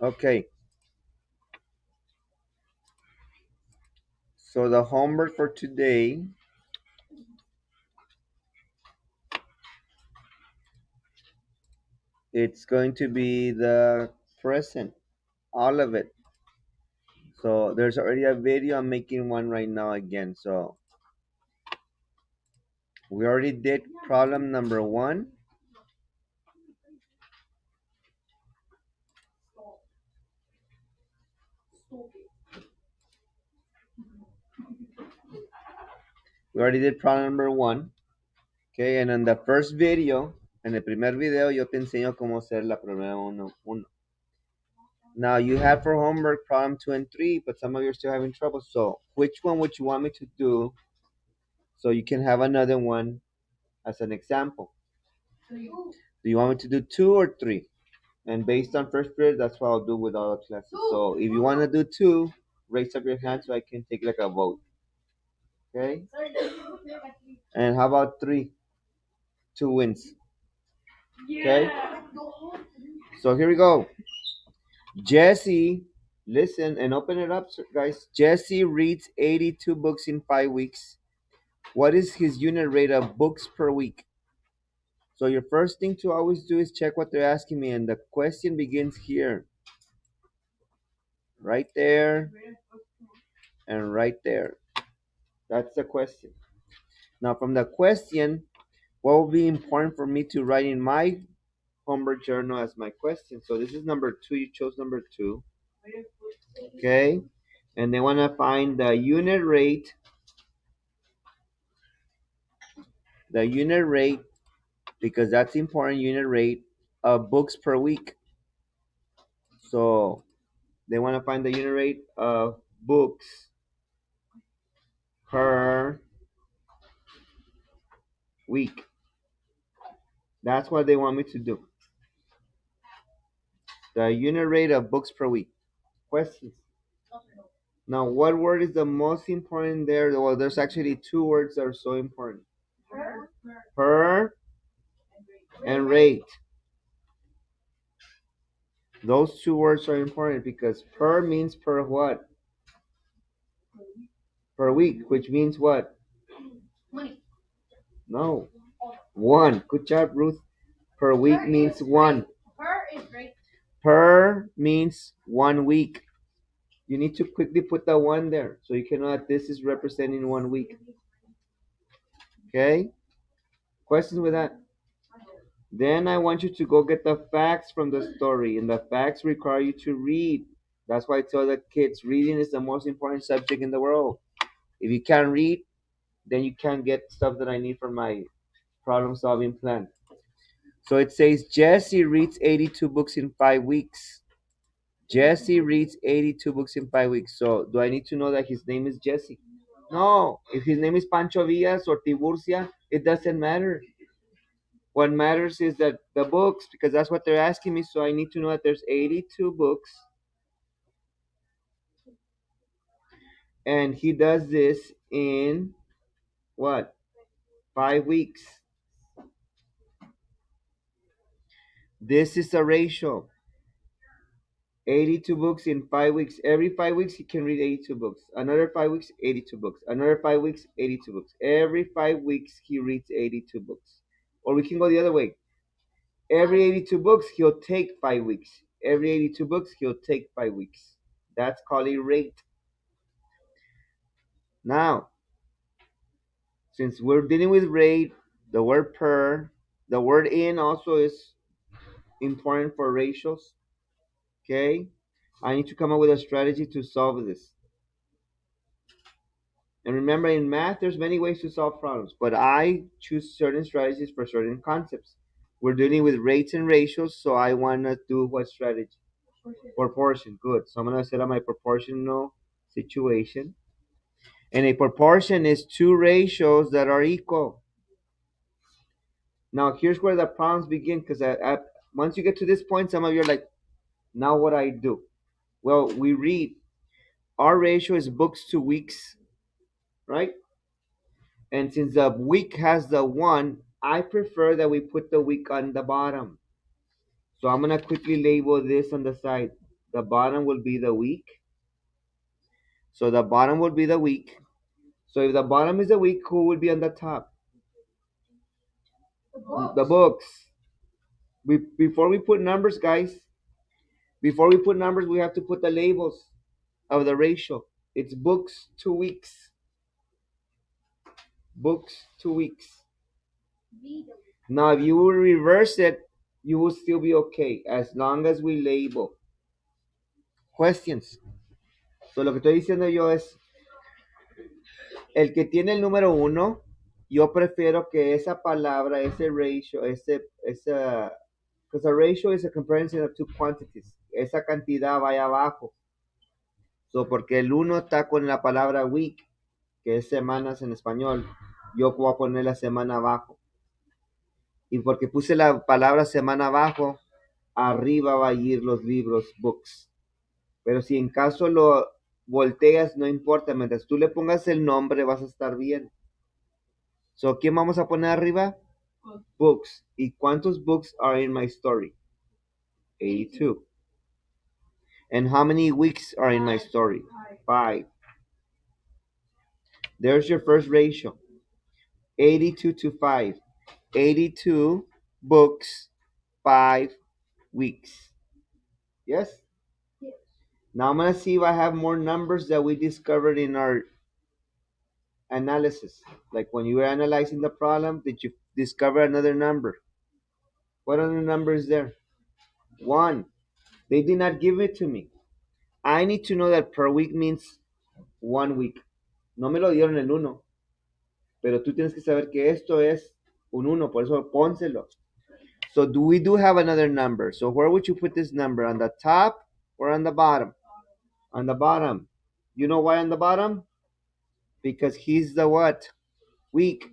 Okay, so the homework for today, it's going to be the present, all of it. So there's already a video. I'm making one right now again. So we already did problem number one. We already did problem number one. Okay, and in the first video, en el primer video, yo te enseño cómo hacer la problema uno. Now you have for homework problem 2 and 3, but some of you are still having trouble. So which one would you want me to do so you can have another one as an example? Do you want me to do 2 or 3? And based on first period, that's what I'll do with all the classes. So if you want to do 2, raise up your hand so I can take like a vote. Okay? And how about 3? 2 wins. Okay? So here we go. Jesse, listen and open it up, guys. Jesse reads 82 books in 5 weeks. What is his unit rate of books per week? So your first thing to always do is check what they're asking me, and the question begins here. Right there and right there. That's the question. Now from the question, what will be important for me to write in my homework journal as my question? So this is number 2. You chose number 2. Okay. And they want to find the unit rate. The unit rate, because that's important, unit rate of books per week. So they want to find the unit rate of books per week. That's what they want me to do. The unit rate of books per week. Questions? Now, what word is the most important there? Well, there's actually 2 words that are so important. Per and rate. Those 2 words are important because per means per what? Per week, which means what? No. 1. Good job, Ruth. Per week means 1. Per means 1 week. You need to quickly put the 1 there so you can know that this is representing 1 week. Okay? Questions with that? Then I want you to go get the facts from the story, and the facts require you to read. That's why I tell the kids reading is the most important subject in the world. If you can't read, then you can't get stuff that I need for my problem solving plan. So it says Jesse reads 82 books in 5 weeks. Jesse reads 82 books in 5 weeks. So do I need to know that his name is Jesse? No. If his name is Pancho Villas or Tiburcia, it doesn't matter. What matters is that the books, because that's what they're asking me. So I need to know that there's 82 books. And he does this in what? 5 weeks. This is a ratio. 82 books in 5 weeks. Every 5 weeks, he can read 82 books. Another 5 weeks, 82 books. Another 5 weeks, 82 books. Every 5 weeks, he reads 82 books. Or we can go the other way. Every 82 books, he'll take 5 weeks. Every 82 books, he'll take 5 weeks. That's called a rate. Now, since we're dealing with rate, the word per, the word in also is important for ratios. Okay? I need to come up with a strategy to solve this. And remember, in math, there's many ways to solve problems, but I choose certain strategies for certain concepts. We're dealing with rates and ratios, so I want to do what strategy? Proportion. Good. So I'm going to set up my proportional situation. And a proportion is 2 ratios that are equal. Now, here's where the problems begin, because once you get to this point, some of you are like, now what I do? Well, we read, our ratio is books to weeks, right? And since the week has the 1, I prefer that we put the week on the bottom. So I'm going to quickly label this on the side. the bottom will be the week. So the bottom will be the week. So if the bottom is the week, who will be on the top? The books. Before we put numbers, guys, before we put numbers, we have to put the labels of the ratio. It's books to weeks. Books to weeks. Now, if you will reverse it, you will still be okay as long as we label. Questions. So lo que estoy diciendo yo es, el que tiene el número uno, yo prefiero que esa palabra, ese ratio, esa, because a ratio is a comparison of two quantities. Esa cantidad vaya abajo. So, porque el uno está con la palabra week, que es semanas en español, yo voy a poner la semana abajo. Y porque puse la palabra semana abajo, arriba va a ir los libros, books. Pero si en caso lo volteas, no importa, mientras tú le pongas el nombre vas a estar bien. So, ¿quién vamos a poner arriba? Books. ¿Y cuántos books are in my story? 82. And how many weeks are in my story? 5. There's your first ratio. 82 to 5. 82 books, 5 weeks. Yes? Now I'm going to see if I have more numbers that we discovered in our analysis. Like when you were analyzing the problem, did you discover another number? What other number is there? 1. They did not give it to me. I need to know that per week means 1 week. No me lo dieron el 1. Pero tú tienes que saber que esto es un 1, por eso pónselo. So we do have another number. So where would you put this number? On the top or on the bottom? On the bottom. You know why on the bottom? Because he's the what? Week.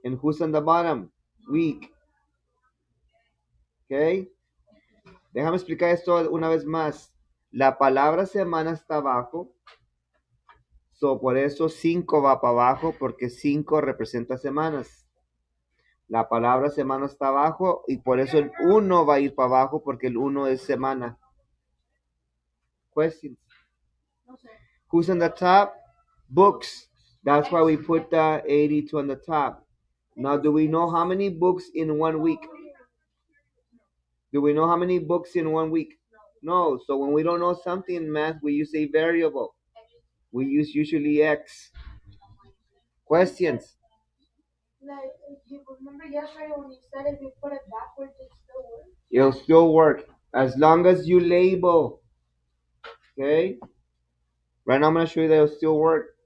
And who's on the bottom? Week. Okay? Déjame explicar esto una vez más. La palabra semana está abajo. So por eso 5 va para abajo porque 5 representa semanas. La palabra semana está abajo y por eso el 1 va a ir para abajo porque el 1 es semana. Questions? Who's on the top? Books. That's why we put the 82 on the top. Now, do we know how many books in 1 week? Do we know how many books in 1 week? No. So when we don't know something in math, we use a variable. We use usually X. Questions? Like, you remember yesterday when you said if you put it backwards, it still works? It'll still work as long as you label. Okay? Right now I'm going to show you that it'll still work.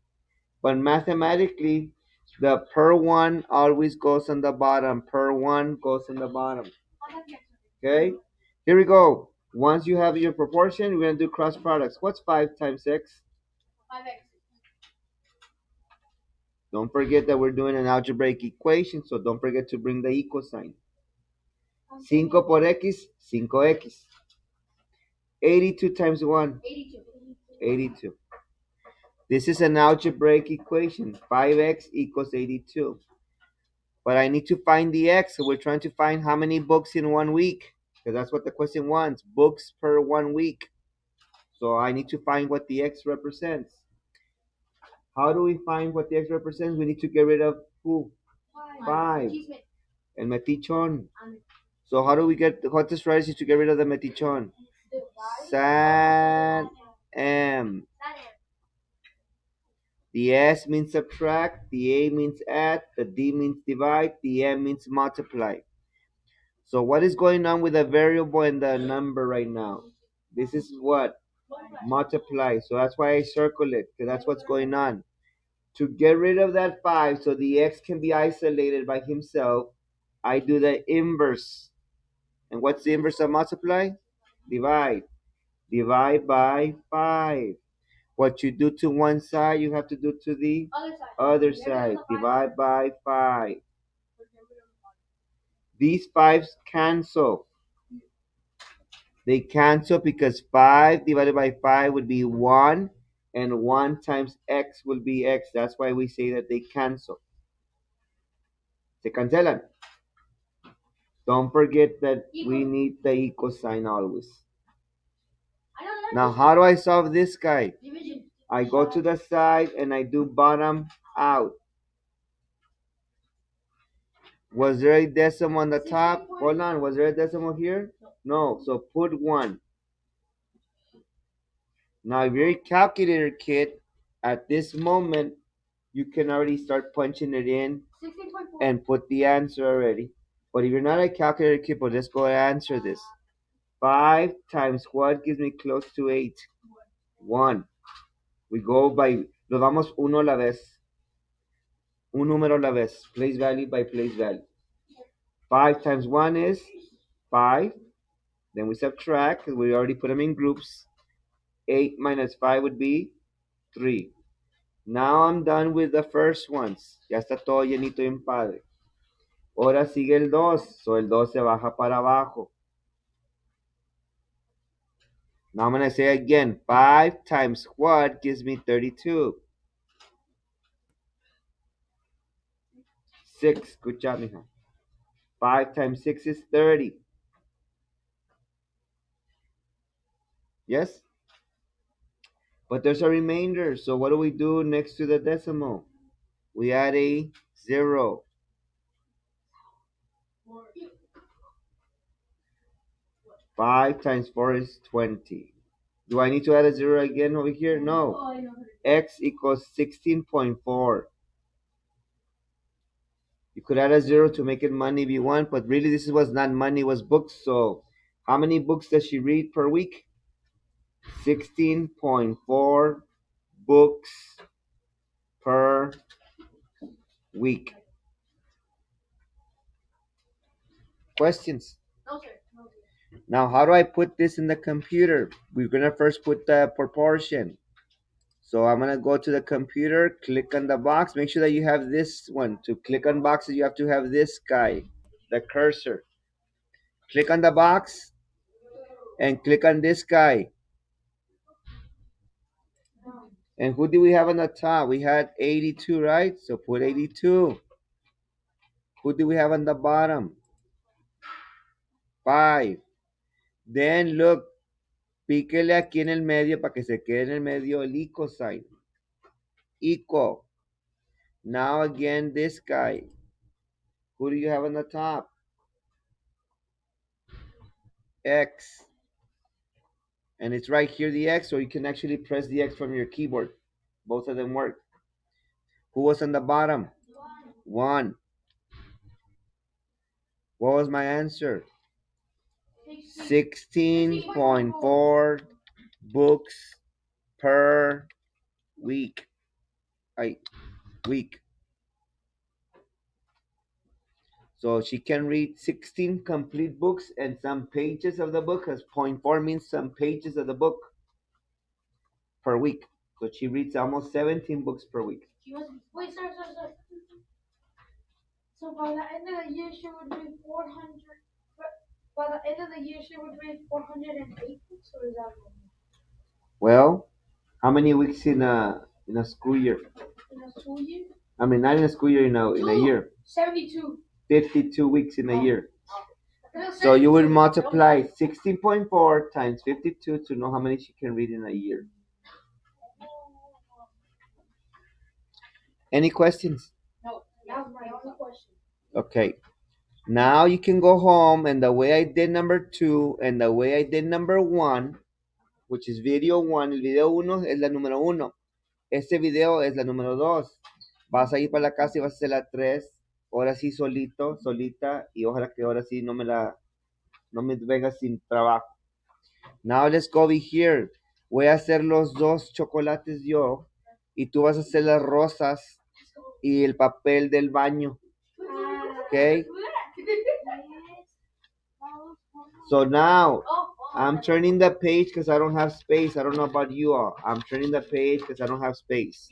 But mathematically, the per one always goes on the bottom. Per one goes on the bottom. Okay? Here we go. Once you have your proportion, we're going to do cross products. What's 5 times x? 5x. Don't forget that we're doing an algebraic equation, so don't forget to bring the equal sign. 5 por x, 5x. 82 times 1. 82. 82. This is an algebraic equation. 5x equals 82. But I need to find the x, so we're trying to find how many books in 1 week, because that's what the question wants. Books per 1 week. So I need to find what the x represents. How do we find what the x represents? We need to get rid of who? 5. El metichon. So how do we get, what's the strategy to get rid of the metichon? San M. The S means subtract, the A means add, the D means divide, the M means multiply. So what is going on with the variable and the number right now? This is what? Multiply. So that's why I circle it, because that's what's going on. To get rid of that 5 so the x can be isolated by himself, I do the inverse. And what's the inverse of multiply? Divide. Divide by 5. What you do to one side, you have to do to the other side. Divide by 5. These 5s cancel. They cancel because 5 divided by 5 would be 1, and 1 times x will be x. That's why we say that they cancel. Se cancelan. Don't forget that we need the equal sign always. Now, how do I solve this guy? I go to the side and I do bottom out. Was there a decimal on the top? Hold on, was there a decimal here? No, so put 1. Now, if you're a calculator kid, at this moment, you can already start punching it in and put the answer already. But if you're not a calculator kid, but let's go and answer this. 5 times what gives me close to 8? 1. We go by, lo vamos uno a la vez. Un número a la vez. Place value by place value. 5 times 1 is 5. Then we subtract, because we already put them in groups. 8 minus 5 would be 3. Now I'm done with the first ones. Ya está todo llenito bien padre. Ahora sigue el 2. So el 2 se baja para abajo. Now I'm going to say again. 5 times what gives me 32? 6. Good job, mija. 5 times 6 is 30. Yes? But there's a remainder. So what do we do next to the decimal? We add a 0. 5 times 4 is 20. Do I need to add a 0 again over here? No. X equals 16.4. You could add a 0 to make it money if you want, but really this was not money, it was books. So how many books does she read per week? 16.4 books per week. Questions? No, sir. No, sir. Now, how do I put this in the computer? We're going to first put the proportion. So I'm going to go to the computer, click on the box. Make sure that you have this one. To click on boxes, you have to have this guy, the cursor. Click on the box and click on this guy. And who did we have on the top? We had 82, right? So put 82. Who do we have on the bottom? 5. Then look, píquele aquí en el medio para que se quede en el medio el equal sign. Equal. Now again, this guy. Who do you have on the top? X. And it's right here, the X, or you can actually press the X from your keyboard. Both of them work. Who was on the bottom? 1. What was my answer? 16.4 books per week. Week. So she can read 16 complete books and some pages of the book, because 0.4 means some pages of the book per week. So she reads almost 17 books per week. Wait, sir. So by the end of the year, she would read 400. By the end of the year, she would read 408 books, or is that wrong? Well, how many weeks in a school year? In a school year? I mean, not in a school year, in a year. 72. 52 weeks in a year. So you will multiply 16.4 times 52 to know how many she can read in a year. Any questions? No, that was my only question. Okay. Now you can go home, and the way I did number 2 and the way I did number 1, which is video 1, el video 1 es la número 1. Este video es la número 2. Vas a ir para la casa y vas a hacer la 3. Ahora sí solito, solita, y ojalá que ahora sí no me venga sin trabajo. Now let's go over here. Voy a hacer los 2 chocolates yo, y tú vas a hacer las rosas y el papel del baño. Okay? So now, I'm turning the page because I don't have space. I don't know about you all. I'm turning the page because I don't have space.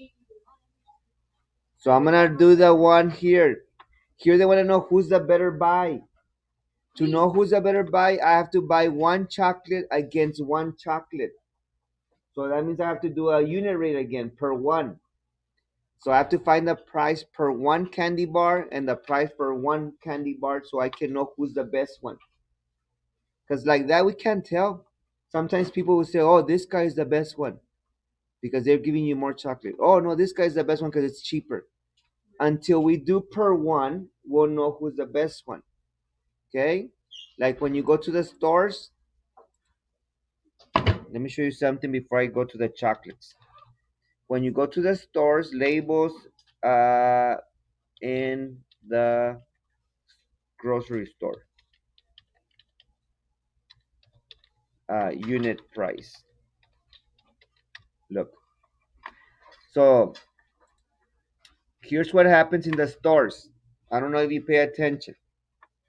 So I'm going to do the one here. Here they want to know who's the better buy. To know who's the better buy, I have to buy 1 chocolate against 1 chocolate. So that means I have to do a unit rate again per 1. So I have to find the price per 1 candy bar and the price per 1 candy bar so I can know who's the best one. Because like that, we can't tell. Sometimes people will say, oh, this guy is the best one because they're giving you more chocolate. Oh, no, this guy is the best one because it's cheaper. Until we do per one, we'll know who's the best one. Okay? Like when you go to the stores, let me show you something before I go to the chocolates. When you go to the stores, labels in the grocery store, unit price. Look. So here's what happens in the stores. I don't know if you pay attention.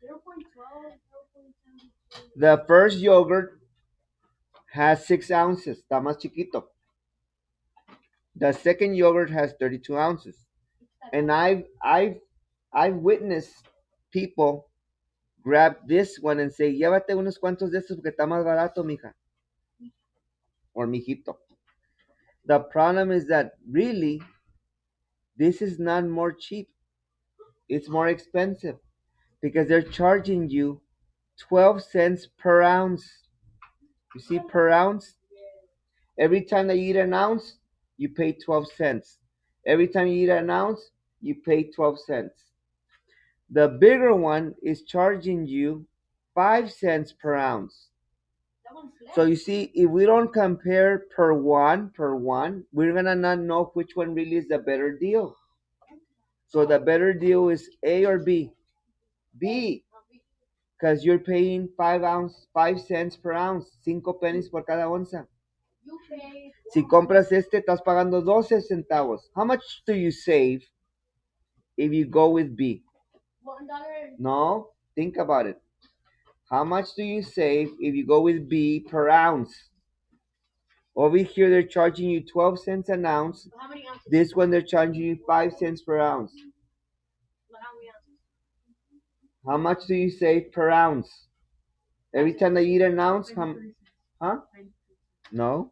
0.12. The first yogurt has 6 ounces. Está más chiquito. The second yogurt has 32 ounces. And I've witnessed people grab this one and say, llévate unos cuantos de estos porque está más barato, mija. Or mijito. The problem is that really, this is not more cheap. It's more expensive because they're charging you 12 cents per ounce. You see, per ounce? Every time that you eat an ounce, you pay 12 cents. Every time you eat an ounce, you pay 12 cents. The bigger one is charging you 5 cents per ounce. So you see, if we don't compare per one, we're gonna not know which one really is the better deal. So the better deal is A or B? B, because you're paying 5 cents per ounce, 5 pennies por cada onza. Si compras este, estás pagando 12 centavos. How much do you save if you go with B? $1. No, think about it. How much do you save if you go with B per ounce? Over here, they're charging you 12 cents an ounce. How many ounces? This one, they're charging you 5 cents per ounce. How many ounces? How much do you save per ounce? Every time I eat an ounce, huh? No?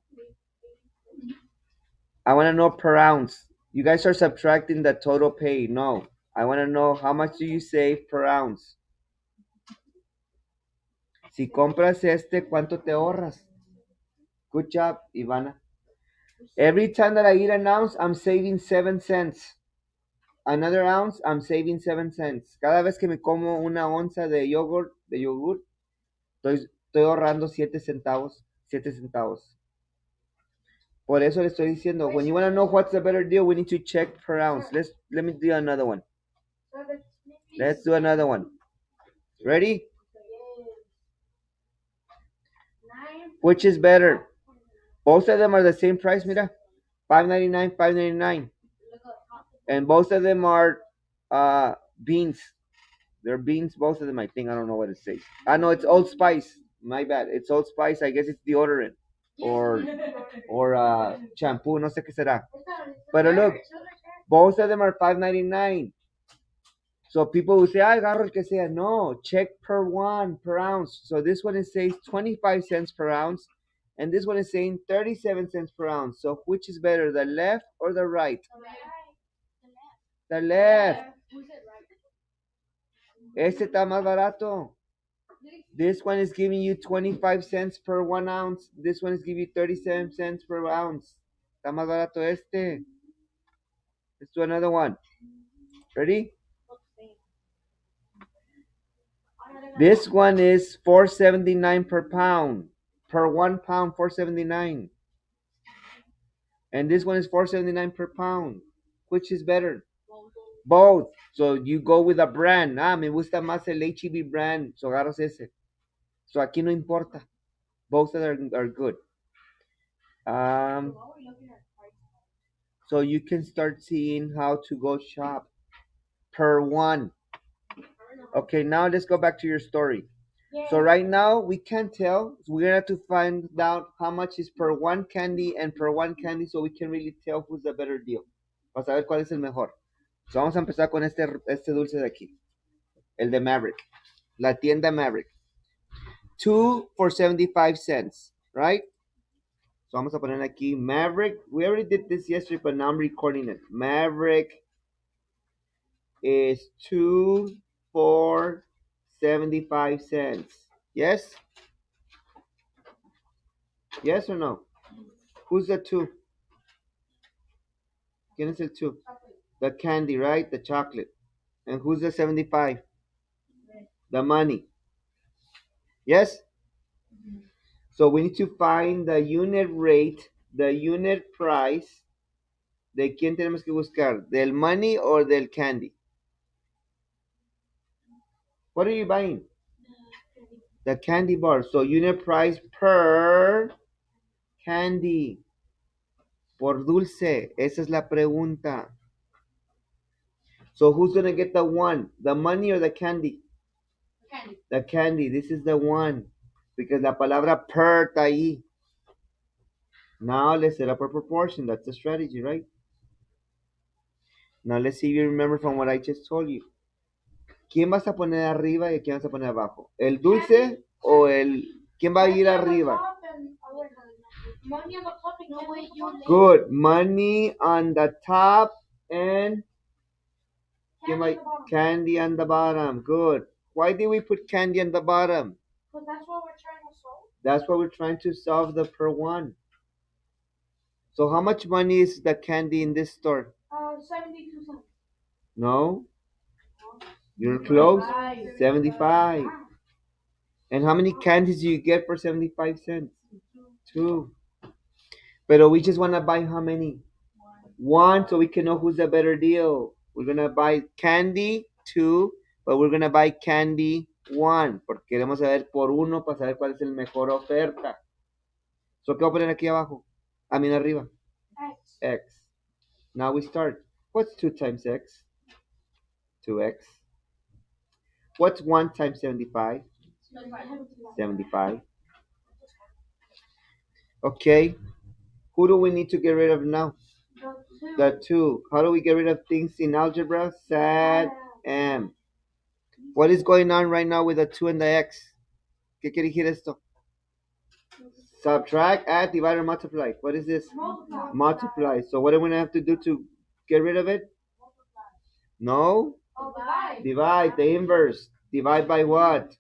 I want to know per ounce. You guys are subtracting the total pay. No. I want to know how much do you save per ounce. Si compras este, ¿cuánto te ahorras? Good job, Ivana. Every time that I eat an ounce, I'm saving 7 cents. Another ounce, I'm saving 7 cents. Cada vez que me como una onza de yogur, estoy ahorrando 7 centavos. 7 centavos. Por eso le estoy diciendo, when you want to know what's the better deal, we need to check per ounce. Let me do another one. Let's do another one. Ready? Which is better? Both of them are the same price, mira. $5.99, $5.99. And both of them are beans. They're beans, both of them, I think. I don't know what it says. I know it's Old Spice. My bad. It's Old Spice. I guess it's deodorant. Or shampoo, no sé qué será. But look, both of them are $5.99. So people will say, I agarro el que sea. No, check per one, per ounce. So this one is saying 25 cents per ounce. And this one is saying 37 cents per ounce. So which is better, the left or the right? The left. Este está más barato. This one is giving you 25 cents per 1 ounce. This one is giving you 37 cents per ounce. Está más barato este. Let's do another one. Ready? This one is $4.79 per pound. Per 1 pound, $4.79. And this one is $4.79 per pound. Which is better? Both. So you go with a brand. Ah, me gusta más el H-E-B brand. So agarras ese. So aquí no importa. Both of them are good. So you can start seeing how to go shop per one. Okay, now let's go back to your story. So right now we can't tell. We're gonna have to find out how much is per one candy and per one candy so we can really tell who's the better deal. Para saber cuál es el mejor. So vamos a empezar con este dulce de aquí. El de Maverick. La tienda Maverick. 2 for 75 cents, right? So vamos a poner aquí Maverick. We already did this yesterday, but now I'm recording it. Maverick is 2 for 75 cents. Yes? Yes or no? Who's the 2? ¿Quién es el 2? The candy, right? The chocolate. And who's the 75? The money. Yes? So we need to find the unit rate, the unit price. ¿De quién tenemos que buscar? ¿Del money or del candy? What are you buying? The candy bar. So unit price per candy. Por dulce. Esa es la pregunta. So who's going to get the 1? The money or the candy? The candy. This is the 1. Because la palabra per está ahí. Now let's set up a proportion. That's the strategy, right? Now let's see if you remember from what I just told you. ¿Quién vas a poner arriba y quién vas a poner abajo? ¿El dulce o el... ¿Quién va a ir arriba? Good. Money on the top and candy on the bottom. Good. Why did we put candy on the bottom? Because that's what we're trying to solve. That's what we're trying to solve the per 1. So how much money is the candy in this store? 72 cents. No? You're close? 75. And how many candies do you get for 75 cents? 2. But we just want to buy how many? 1, so we can know who's the better deal. We're going to buy candy 2, but we're going to buy candy 1, porque queremos saber por 1 para saber cuál es el mejor oferta. So, ¿qué voy a poner aquí abajo? I mean arriba. X. X. Now we start. What's 2 times X? 2X. What's 1 times 75? 75. Okay. Who do we need to get rid of now? The 2. How do we get rid of things in algebra? Sat M. What is going on right now with the 2 and the X? ¿Qué quiere decir esto? Subtract, add, divide, or multiply. What is this? Multiply. So what am I going to have to do to get rid of it? No? Divide, the inverse. Divide by what?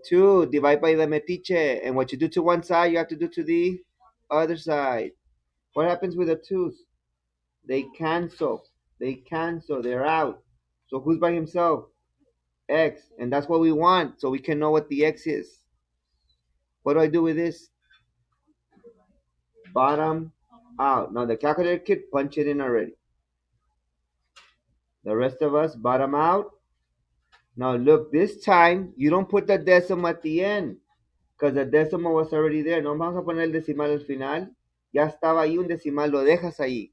2. Divide by the metiche. And what you do to one side, you have to do to the other side. What happens with the 2's? They cancel. They cancel. They're out. So who's by himself? X. And that's what we want, so we can know what the X is. What do I do with this? Bottom out. Now the calculator kid, punch it in already. The rest of us, bottom out. Now look, this time, you don't put the decimal at the end, because the decimal was already there. No vamos a poner el decimal al final. Ya estaba ahí un decimal, lo dejas ahí.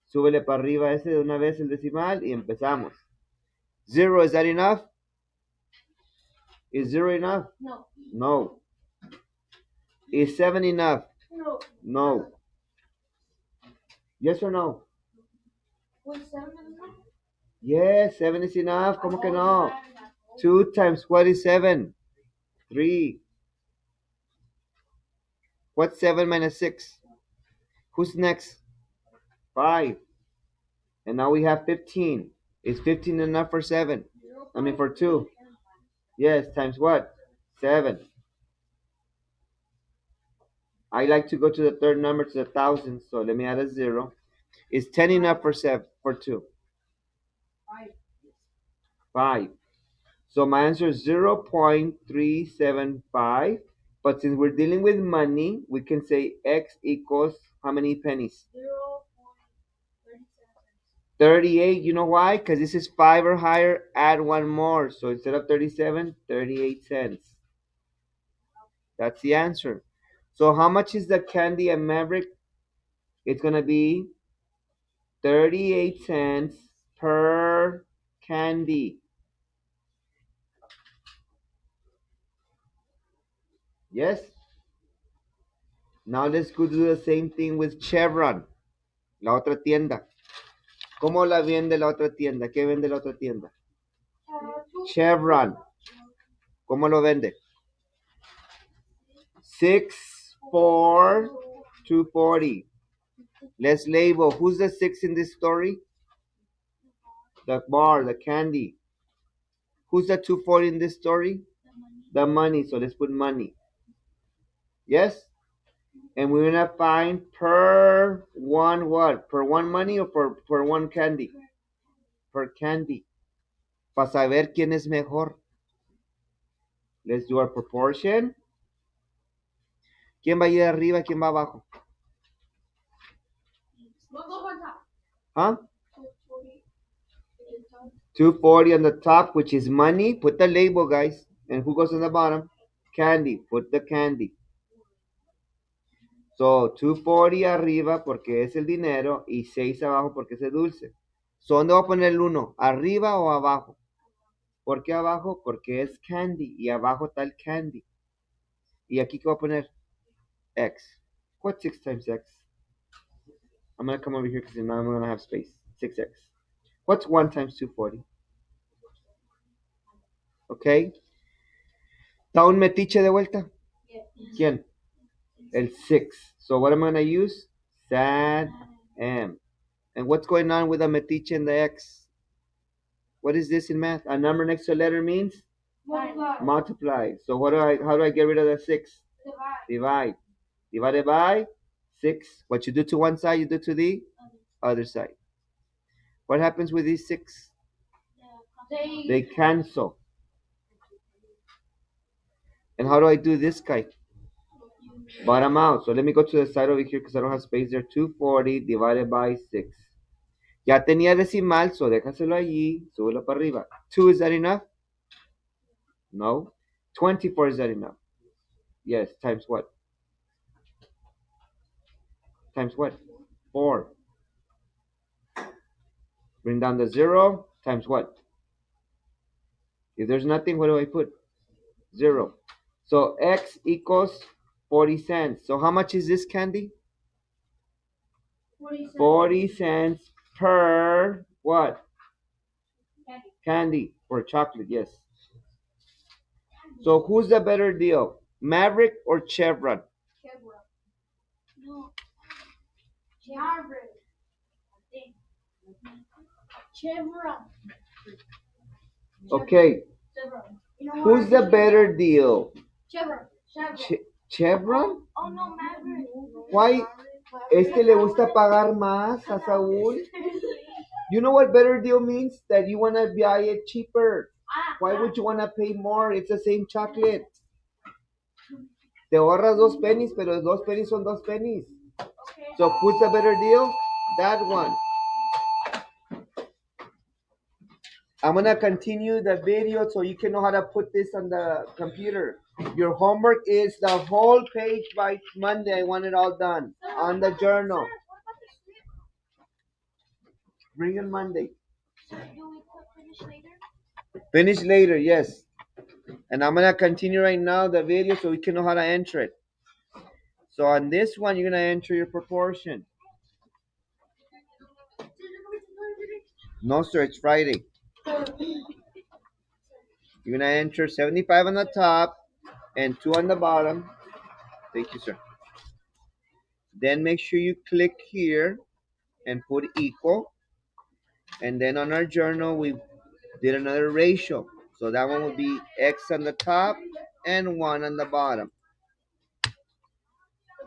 Súbele para arriba ese de una vez el decimal y empezamos. 0, is that enough? Is 0 enough? No. No. Is 7 enough? No. No. Yes or no? Was 7 enough? Yes, 7 is enough. ¿Cómo que no? 2 times what is 7? 3. What's 7 minus 6? Who's next? 5. And now we have 15. Is 15 enough for 7? I mean for 2. Yes, times what? 7. I like to go to the third number to the thousands, so let me add a 0. Is 10 enough for 2? 5. So my answer is 0.375. But since we're dealing with money, we can say X equals how many pennies? 38. You know why? Because this is 5 or higher, add 1 more. So instead of 37, 38 cents. That's the answer. So how much is the candy at Maverick? It's going to be 38 cents per candy. Yes? Now let's go do the same thing with Chevron, la otra tienda. ¿Cómo la vende la otra tienda? ¿Qué vende la otra tienda? Chevron. ¿Cómo lo vende? 6 for 240. Let's label. Who's the 6 in this story? The bar, the candy. Who's the 240 in this story? The money. So let's put money. Yes? And we're gonna find per one what? Per one money or per one candy? Per candy. Para saber quién es mejor. Let's do our proportion. ¿Quién va a ir arriba? ¿Quién va abajo? Huh? 240 on the top, which is money. Put the label, guys. And who goes on the bottom? Candy. Put the candy. So, 240 arriba porque es el dinero y 6 abajo porque es el dulce. So, ¿dónde voy a poner el 1? ¿Arriba o abajo? ¿Por qué abajo? Porque es candy y abajo está el candy. ¿Y aquí qué voy a poner? X. What's 6 times X? I'm going to come over here because now I'm going to have space. 6X. What's 1 times 240? Okay. ¿Está un metiche de vuelta? ¿Quién? El 6. So what am I going to use? Sad M. And what's going on with the metiche and the X? What is this in math? A number next to a letter means? Multiply. So how do I get rid of the 6? Divide. Divided by 6. What you do to one side, you do to the other side. What happens with these 6? They cancel. And how do I do this guy? Bottom out. So let me go to the side over here because I don't have space there. 240 divided by 6. Ya tenía decimal, so déjaselo allí. Súbelo para arriba. 2, is that enough? No. 24, is that enough? Yes. Times what? Times what? 4. Bring down the 0. Times what? If there's nothing, what do I put? 0. So X equals 40 cents. So how much is this candy? 40 cents per what? Candy or chocolate, yes. So who's the better deal? Maverick or Chevron? No. Chevron. Okay. Who's the better deal? Chevron. Chevron? Oh no, Maverick. Why? Este le gusta pagar más a Saúl. You know what better deal means? That you want to buy it cheaper. Why would you want to pay more? It's the same chocolate. Te ahorras 2 pennies, pero 2 pennies son 2 pennies. So who's the better deal? That one. I'm going to continue the video so you can know how to put this on the computer. Your homework is the whole page by Monday. I want it all done on the journal. Bring it Monday. Do we finish later? Finish later, yes. And I'm going to continue right now the video so we can know how to enter it. So on this one, you're going to enter your proportion. No, sir, it's Friday. You're going to enter 75 on the top and 2 on the bottom. Thank you, sir. Then make sure you click here and put equal. And then on our journal, we did another ratio. So that one would be X on the top and 1 on the bottom.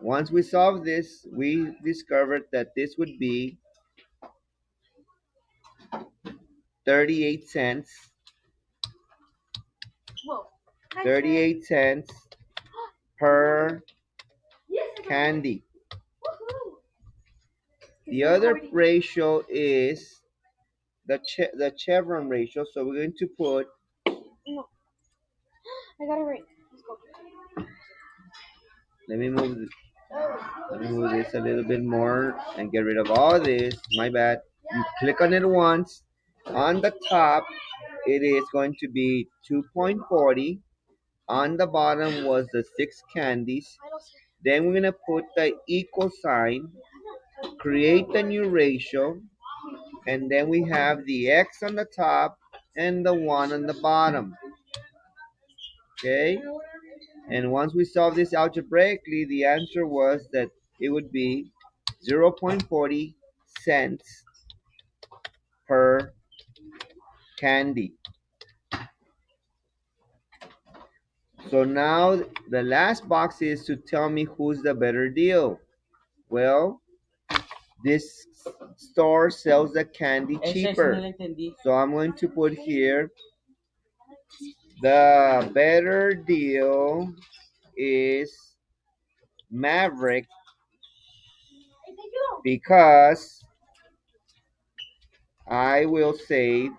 Once we solved this, we discovered that this would be 38 cents. 38 cents per candy. The other ratio is the Chevron ratio. So we're going to put. No. I got it right. Let's go. Let me move this a little bit more and get rid of all this. My bad. You click on it once. On the top, it is going to be 2.40. On the bottom was the 6 candies. Then we're going to put the equal sign, create the new ratio, and then we have the X on the top and the 1 on the bottom. Okay? And once we solve this algebraically, the answer was that it would be 0.40 cents per candy. So now the last box is to tell me who's the better deal. Well, this store sells the candy cheaper. So I'm going to put here the better deal is Maverick because I will save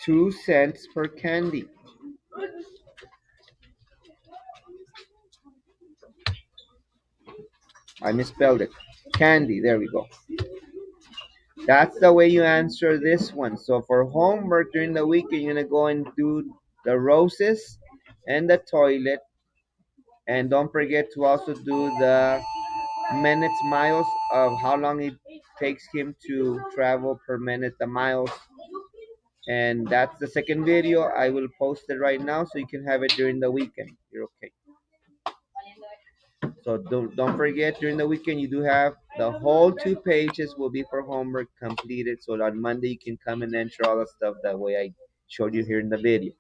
2 cents per candy. I misspelled it. Candy, there we go. That's the way you answer this one. So for homework during the weekend, you're gonna go and do the roses and the toilet. And don't forget to also do the minutes, miles of how long it takes him to travel per minute, the miles. And that's the second video. I will post it right now so you can have it during the weekend. You're okay. So don't forget during the weekend you do have the whole 2 pages will be for homework completed. So on Monday you can come and enter all the stuff that way I showed you here in the video.